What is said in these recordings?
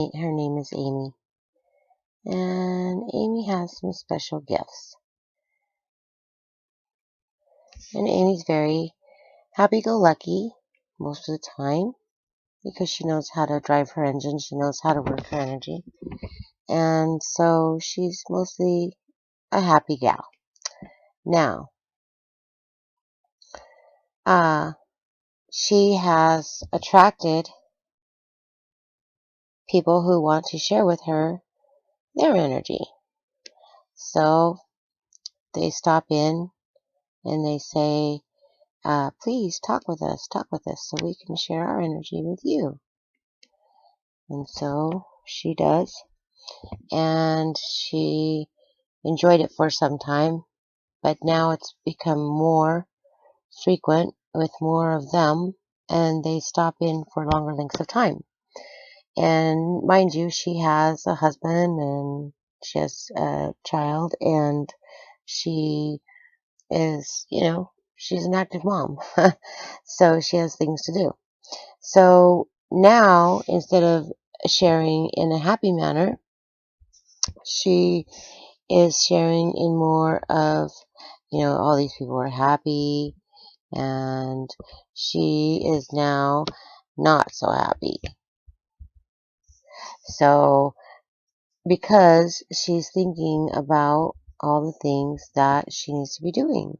Her name is Amy. And Amy has some special gifts. And Amy's very happy-go-lucky most of the time because she knows how to drive her engine. She knows how to work her energy. And so she's mostly a happy gal. Now, she has attracted people who want to share with her their energy. So they stop in and they say, please talk with us so we can share our energy with you. And so she does. And she enjoyed it for some time, but now it's become more frequent with more of them, and they stop in for longer lengths of time. And mind you, she has a husband and she has a child, and she is, she's an active mom. So she has things to do. So now, instead of sharing in a happy manner, she is sharing in more of, all these people are happy, and she is now not so happy. So, because she's thinking about all the things that she needs to be doing.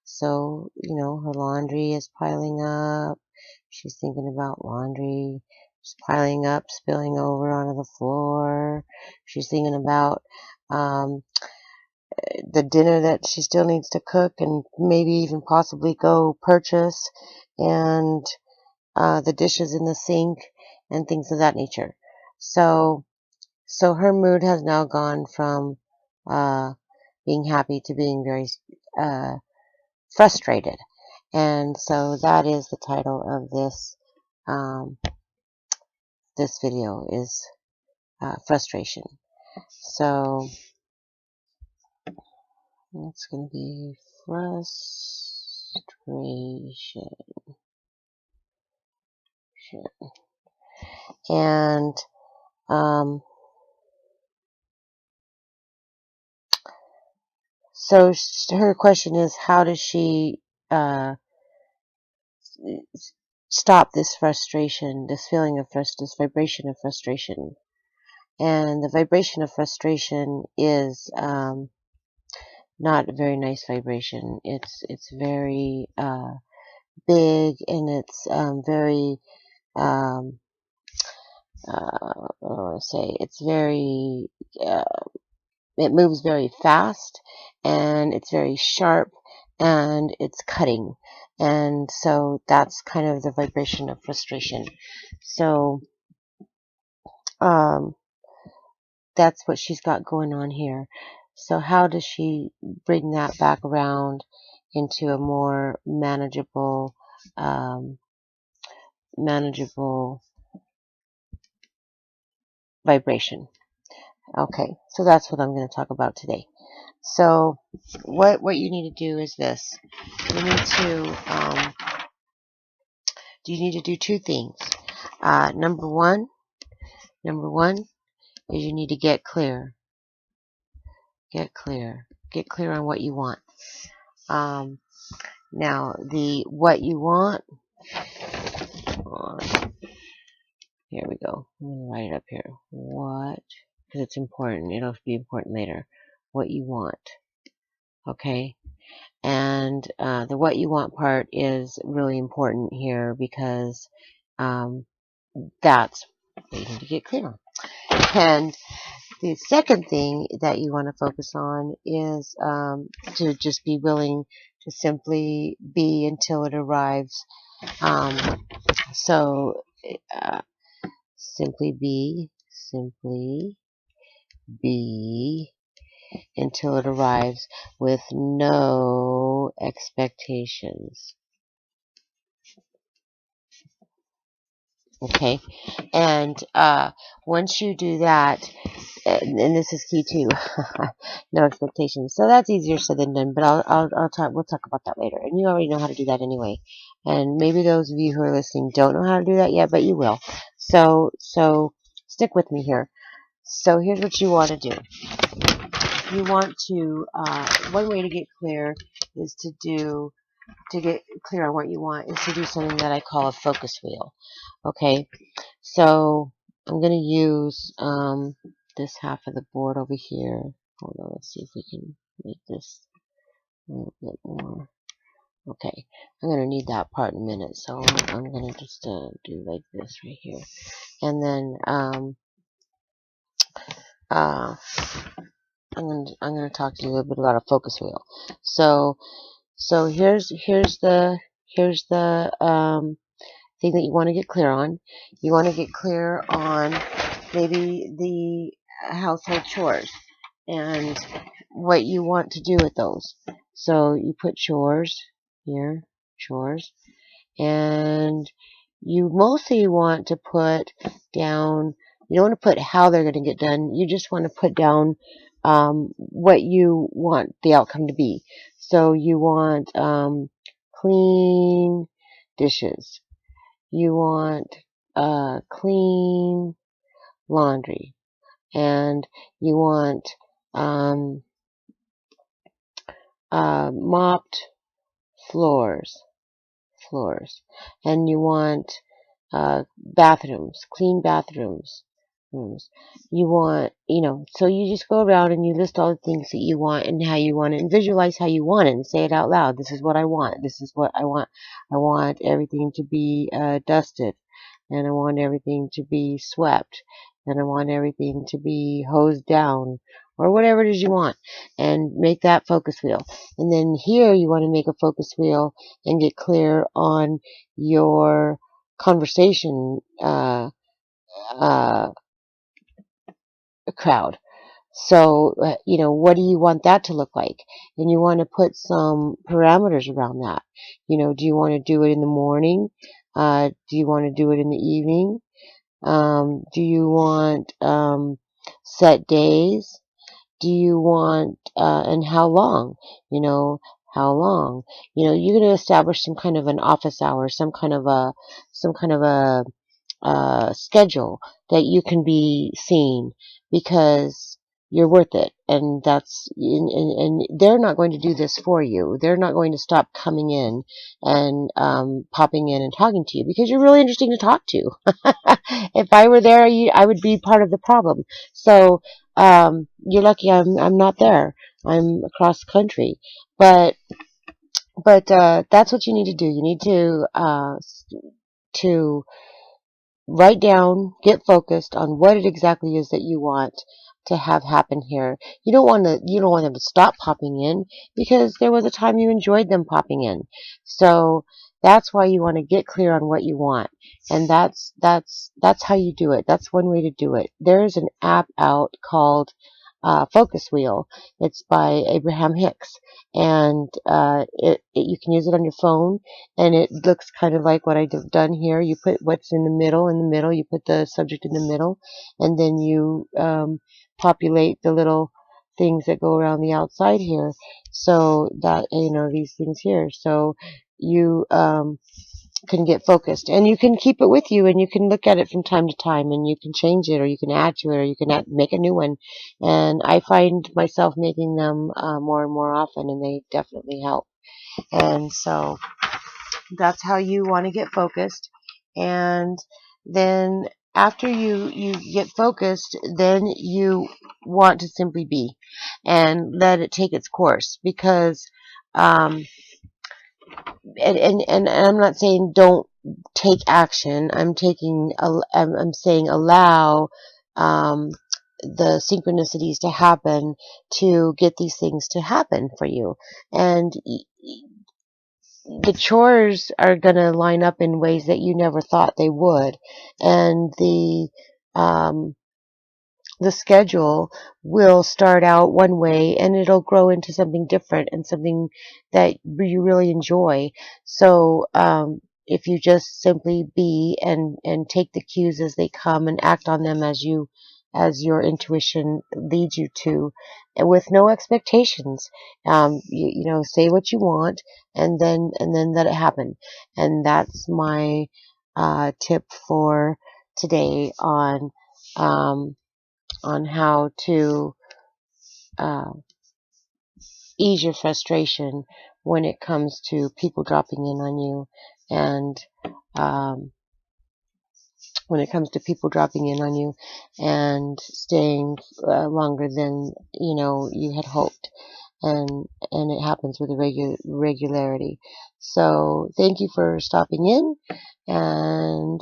So, her laundry is piling up. She's thinking about laundry. It's piling up, spilling over onto the floor. She's thinking about the dinner that she still needs to cook and maybe even possibly go purchase, and the dishes in the sink and things of that nature. So her mood has now gone from being happy to being very frustrated. And so that is the title of this video is frustration. So it's going to be frustration. And so her question is, how does she stop this frustration, this feeling of this vibration of frustration? And the vibration of frustration is not a very nice vibration. It's very big, and it's very what do I want to say? It's very it moves very fast, and it's very sharp, and it's cutting. And so that's kind of the vibration of frustration. So that's what she's got going on here. So how does she bring that back around into a more manageable vibration? Okay, so that's what I'm going to talk about today. So what you need to do is this. You need to do two things. Number one is you need to get clear. Get clear on what you want. Now, the what you want, here we go. I'm going to write it up here. What, because it's important. It'll be important later. What you want. Okay? And the what you want part is really important here, because that's what you need to get clear on. And the second thing that you want to focus on is to just be willing to simply be until it arrives. So simply be until it arrives, with no expectations. Okay, and once you do that, and this is key too, no expectations. So that's easier said than done, but we'll talk about that later. And you already know how to do that anyway. And maybe those of you who are listening don't know how to do that yet, but you will. So stick with me here. So here's what you want to do. You want to, one way to get clear is to get clear on what you want is to do something that I call a focus wheel. Okay, so I'm going to use this half of the board over here. Hold on, let's see if we can make this a little bit more. Okay, I'm going to need that part in a minute, so I'm going to just do like this right here. And then I'm going to talk to you a little bit about a focus wheel. So here's the thing that you want to get clear on. You want to get clear on maybe the household chores and what you want to do with those. So you put chores here, chores, and you mostly want to put down, you don't want to put how they're going to get done, you just want to put down what you want the outcome to be. So you want clean dishes, you want clean laundry, and you want mopped floors, and you want bathrooms, clean bathrooms, rooms. You want, so you just go around and you list all the things that you want and how you want it, and visualize how you want it, and say it out loud. This is what I want. This is what I want. I want everything to be dusted, and I want everything to be swept, and I want everything to be hosed down, or whatever it is you want, and make that focus wheel. And then here you want to make a focus wheel and get clear on your conversation crowd. So, what do you want that to look like? And you want to put some parameters around that. Do you want to do it in the morning? Do you want to do it in the evening? Do you want set days? Do you want, and how long? How long? You're going to establish some kind of an office hour, some kind of a schedule that you can be seen, because you're worth it. And and they're not going to do this for you. They're not going to stop coming in and popping in and talking to you, because you're really interesting to talk to. If I were there, I would be part of the problem. So you're lucky I'm not there. I'm across the country. But that's what you need to do. You need to write down, get focused on what it exactly is that you want to have happen here. You don't want them to stop popping in, because there was a time you enjoyed them popping in. So that's why you want to get clear on what you want. And that's how you do it. That's one way to do it. There's an app out called Focus Wheel. It's by Abraham Hicks, and you can use it on your phone, and it looks kind of like what I've done here. You put what's in the middle, you put the subject in the middle, and then you populate the little things that go around the outside here, so that, these things here, so you can get focused, and you can keep it with you, and you can look at it from time to time, and you can change it, or you can add to it, or you can make a new one. And I find myself making them more and more often, and they definitely help. And so that's how you want to get focused. And then after you get focused, then you want to simply be and let it take its course, because and I'm not saying don't take action. I'm saying allow the synchronicities to happen, to get these things to happen for you. And the chores are going to line up in ways that you never thought they would. And the schedule will start out one way, and it'll grow into something different and something that you really enjoy. So if you just simply be and take the cues as they come and act on them as your intuition leads you to, and with no expectations, say what you want, and then let it happen. And that's my tip for today on on how to ease your frustration when it comes to people dropping in on you, and when it comes to people dropping in on you and staying longer than you had hoped, and it happens with regularity. So thank you for stopping in, and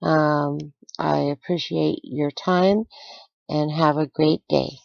I appreciate your time, and have a great day.